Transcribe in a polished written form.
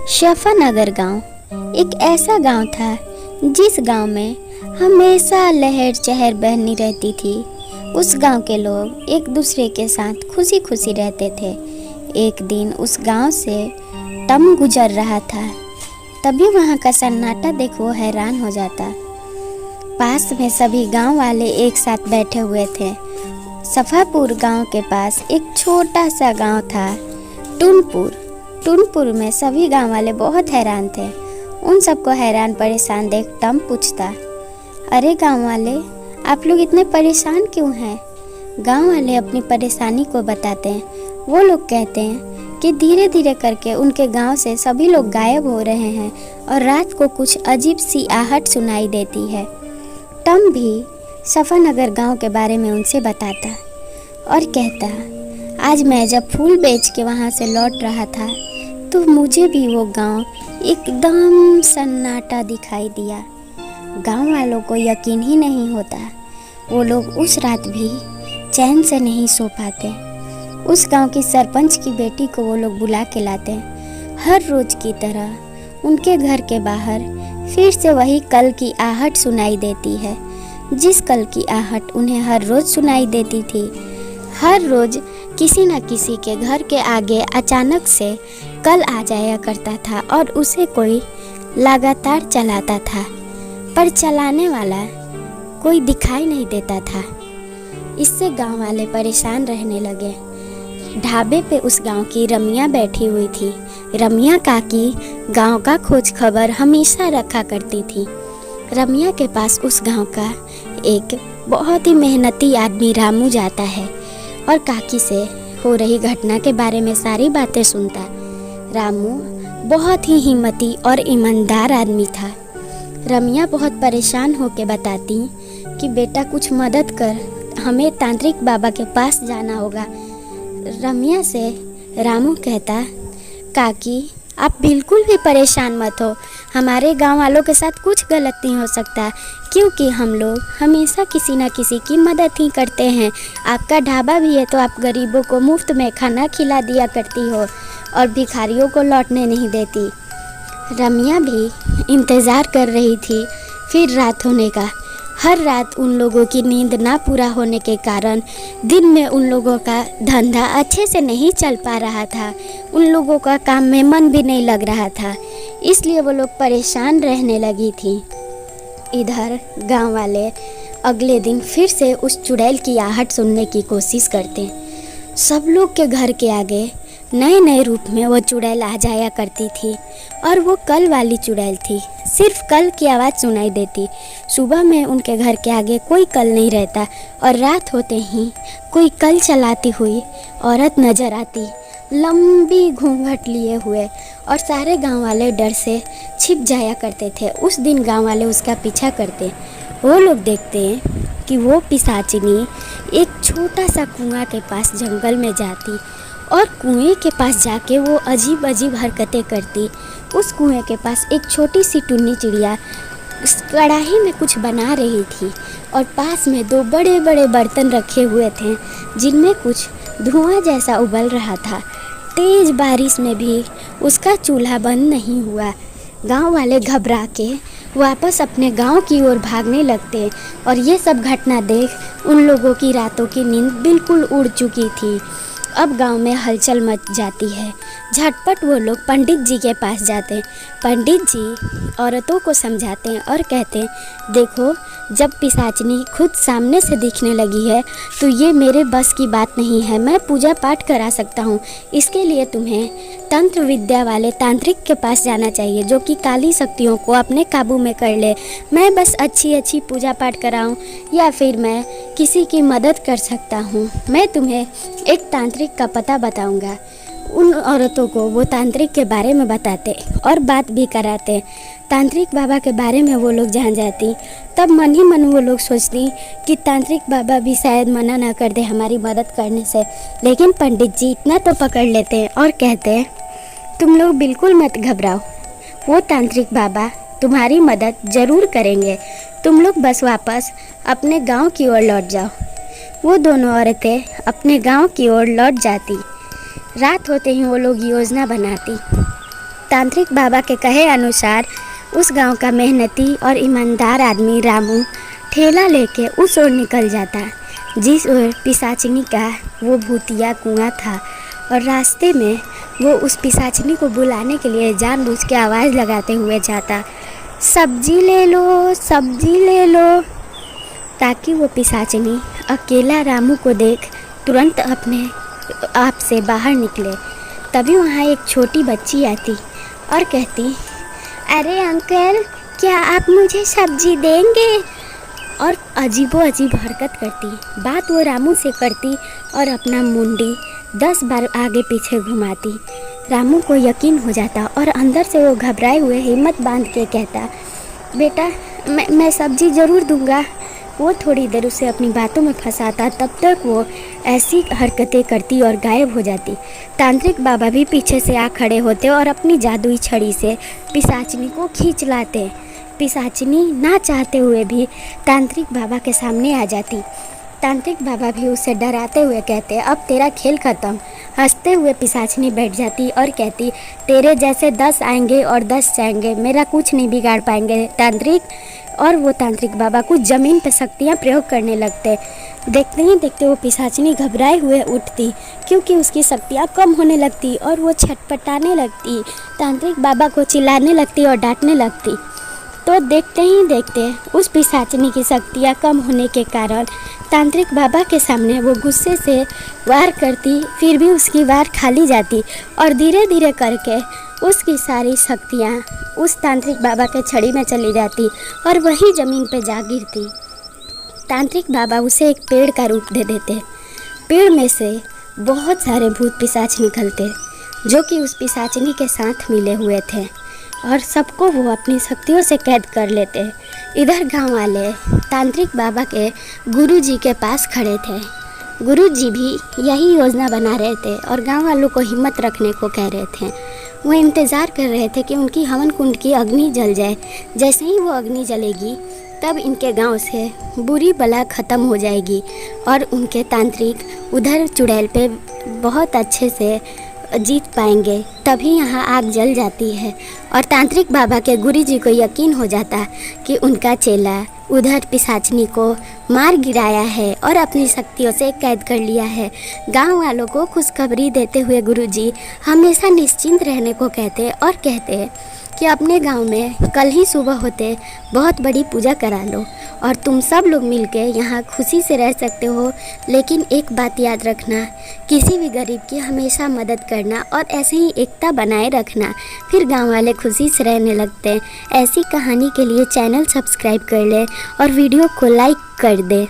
शफानगर गांव एक ऐसा गांव था जिस गांव में हमेशा लहर चहर बहनी रहती थी। उस गांव के लोग एक दूसरे के साथ खुशी खुशी रहते थे। एक दिन उस गांव से टम गुजर रहा था, तभी वहां का सन्नाटा देख वो हैरान हो जाता। पास में सभी गांव वाले एक साथ बैठे हुए थे। सफापुर गांव के पास एक छोटा सा गांव था, टूनपुर में सभी गांव वाले बहुत हैरान थे। उन सबको हैरान परेशान देख टम पूछता, अरे गांव वाले, आप लोग इतने परेशान क्यों हैं? गांव वाले अपनी परेशानी को बताते हैं। वो लोग कहते हैं कि धीरे धीरे करके उनके गांव से सभी लोग गायब हो रहे हैं और रात को कुछ अजीब सी आहट सुनाई देती है। टम भी सफानगर गांव के बारे में उनसे बताता और कहता, आज मैं जब फूल बेच के वहाँ से लौट रहा था तो मुझे भी वो गांव एकदम सन्नाटा दिखाई दिया। गांव वालों को यकीन ही नहीं होता। वो लोग उस रात भी चैन से नहीं सो पाते। उस गांव की सरपंच की बेटी को वो लोग बुला के लाते हैं। हर रोज की तरह उनके घर के बाहर फिर से वही कल की आहट सुनाई देती है, जिस कल की आहट उन्हें हर रोज सुनाई देती थी। हर रोज किसी न किसी के घर के आगे अचानक से कल आ जाया करता था और उसे कोई लगातार चलाता था, पर चलाने वाला कोई दिखाई नहीं देता था। इससे गांव वाले परेशान रहने लगे। ढाबे पे उस गांव की रमिया बैठी हुई थी। रमिया काकी गांव का खोज खबर हमेशा रखा करती थी। रमिया के पास उस गांव का एक बहुत ही मेहनती आदमी रामू जाता है और काकी से हो रही घटना के बारे में सारी बातें सुनता। रामू बहुत ही हिम्मती और ईमानदार आदमी था। रमिया बहुत परेशान होकर बताती कि बेटा कुछ मदद कर, हमें तांत्रिक बाबा के पास जाना होगा। रमिया से रामू कहता, काकी आप बिल्कुल भी परेशान मत हो, हमारे गांव वालों के साथ कुछ गलत नहीं हो सकता, क्योंकि हम लोग हमेशा किसी न किसी की मदद ही करते हैं। आपका ढाबा भी है तो आप गरीबों को मुफ्त में खाना खिला दिया करती हो और भिखारियों को लौटने नहीं देती। रमिया भी इंतज़ार कर रही थी फिर रात होने का। हर रात उन लोगों की नींद ना पूरा होने के कारण दिन में उन लोगों का धंधा अच्छे से नहीं चल पा रहा था। उन लोगों का काम में मन भी नहीं लग रहा था, इसलिए वो लोग परेशान रहने लगी थी। इधर गांव वाले अगले दिन फिर से उस चुड़ैल की आहट सुनने की कोशिश करते। सब लोग के घर के आगे नए नए रूप में वो चुड़ैल आ जाया करती थी और वो कल वाली चुड़ैल थी। सिर्फ कल की आवाज़ सुनाई देती। सुबह में उनके घर के आगे कोई कल नहीं रहता और रात होते ही कोई कल चलाती हुई औरत नज़र आती, लंबी घूंघट लिए हुए, और सारे गांव वाले डर से छिप जाया करते थे। उस दिन गांव वाले उसका पीछा करते। वो लोग देखते कि वो पिशाचिनी एक छोटा सा कुआं के पास जंगल में जाती और कुएं के पास जाके वो अजीब अजीब हरकतें करती। उस कुएं के पास एक छोटी सी टुन्नी चिड़िया कढ़ाई में कुछ बना रही थी और पास में दो बड़े बड़े बर्तन रखे हुए थे जिनमें कुछ धुआं जैसा उबल रहा था। तेज़ बारिश में भी उसका चूल्हा बंद नहीं हुआ। गांव वाले घबरा के वापस अपने गांव की ओर भागने लगते और ये सब घटना देख उन लोगों की रातों की नींद बिल्कुल उड़ चुकी थी। अब गांव में हलचल मच जाती है। झटपट वो लोग पंडित जी के पास जाते। पंडित जी औरतों को समझाते हैं और कहते हैं, देखो, जब पिशाचनी खुद सामने से दिखने लगी है तो ये मेरे बस की बात नहीं है। मैं पूजा पाठ करा सकता हूँ, इसके लिए तुम्हें तंत्र विद्या वाले तांत्रिक के पास जाना चाहिए जो कि काली शक्तियों को अपने काबू में कर ले। मैं बस अच्छी पूजा पाठ कराऊँ या फिर मैं किसी की मदद कर सकता हूँ। मैं तुम्हें एक तांत्रिक का पता बताऊँगा। उन औरतों को वो तांत्रिक के बारे में बताते और बात भी कराते। तांत्रिक बाबा के बारे में वो लोग जान जाती। तब मन ही मन वो लोग सोचती कि तांत्रिक बाबा भी शायद मना ना कर दे हमारी मदद करने से। लेकिन पंडित जी इतना तो पकड़ लेते हैं और कहते हैं, तुम लोग बिल्कुल मत घबराओ, वो तांत्रिक बाबा तुम्हारी मदद ज़रूर करेंगे। तुम लोग बस वापस अपने गाँव की ओर लौट जाओ। वो दोनों औरतें अपने गाँव की ओर लौट जाती। रात होते ही वो लोग योजना बनाती तांत्रिक बाबा के कहे अनुसार उस गांव का मेहनती और ईमानदार आदमी रामू ठेला लेके उस ओर निकल जाता जिस ओर पिशाचिनी का वो भूतिया कुआं था, और रास्ते में वो उस पिशाचिनी को बुलाने के लिए जानबूझ के आवाज़ लगाते हुए जाता, सब्जी ले लो, सब्जी ले लो, ताकि वो पिशाचिनी अकेला रामू को देख तुरंत अपने आप से बाहर निकले। तभी वहाँ एक छोटी बच्ची आती और कहती, अरे अंकल, क्या आप मुझे सब्जी देंगे? और अजीबो अजीब हरकत करती। बात वो रामू से करती और अपना मुंडी 10 बार आगे पीछे घुमाती। रामू को यकीन हो जाता और अंदर से वो घबराए हुए हिम्मत बांध के कहता, बेटा मैं सब्जी ज़रूर दूंगा। वो थोड़ी देर उसे अपनी बातों में फंसाता, तब तक वो ऐसी हरकतें करती और गायब हो जाती। तांत्रिक बाबा भी पीछे से आ खड़े होते और अपनी जादुई छड़ी से पिशाचिनी को खींच लाते। पिशाचिनी ना चाहते हुए भी तांत्रिक बाबा के सामने आ जाती। तांत्रिक बाबा भी उसे डराते हुए कहते, अब तेरा खेल ख़त्म। हंसते हुए पिशाचिनी बैठ जाती और कहती, तेरे जैसे 10 आएंगे और 10 जाएंगे, मेरा कुछ नहीं बिगाड़ पाएंगे तांत्रिक। और वो तांत्रिक बाबा कुछ ज़मीन पर शक्तियाँ प्रयोग करने लगते। देखते ही देखते वो पिशाचिनी घबराए हुए उठती, क्योंकि उसकी शक्तियाँ कम होने लगती और वो छटपटाने लगती, तांत्रिक बाबा को चिल्लाने लगती और डांटने लगती। तो देखते ही देखते उस पिशाचिनी की शक्तियाँ कम होने के कारण तांत्रिक बाबा के सामने वो गुस्से से वार करती, फिर भी उसकी वार खाली जाती और धीरे धीरे करके उसकी सारी शक्तियाँ उस तांत्रिक बाबा के छड़ी में चली जाती और वही ज़मीन पे जा गिरती। तांत्रिक बाबा उसे एक पेड़ का रूप दे देते। पेड़ में से बहुत सारे भूत पिशाच निकलते जो कि उस पिशाचिनी के साथ मिले हुए थे और सबको वो अपनी शक्तियों से कैद कर लेते। इधर गांव वाले तांत्रिक बाबा के गुरुजी के पास खड़े थे। गुरुजी भी यही योजना बना रहे थे और गांव वालों को हिम्मत रखने को कह रहे थे। वो इंतज़ार कर रहे थे कि उनकी हवन कुंड की अग्नि जल जाए। जैसे ही वो अग्नि जलेगी तब इनके गांव से बुरी बला ख़त्म हो जाएगी और उनके तांत्रिक उधर चुड़ैल पे बहुत अच्छे से जीत पाएंगे। तभी यहाँ आग जल जाती है और तांत्रिक बाबा के गुरुजी को यकीन हो जाता कि उनका चेला उधर पिशाचिनी को मार गिराया है और अपनी शक्तियों से कैद कर लिया है। गांव वालों को खुशखबरी देते हुए गुरुजी हमेशा निश्चिंत रहने को कहते और कहते कि अपने गांव में कल ही सुबह होते बहुत बड़ी पूजा करा लो और तुम सब लोग मिलके यहाँ खुशी से रह सकते हो। लेकिन एक बात याद रखना, किसी भी गरीब की हमेशा मदद करना और ऐसे ही एकता बनाए रखना। फिर गांव वाले खुशी से रहने लगते हैं। ऐसी कहानी के लिए चैनल सब्सक्राइब कर ले और वीडियो को लाइक कर दे।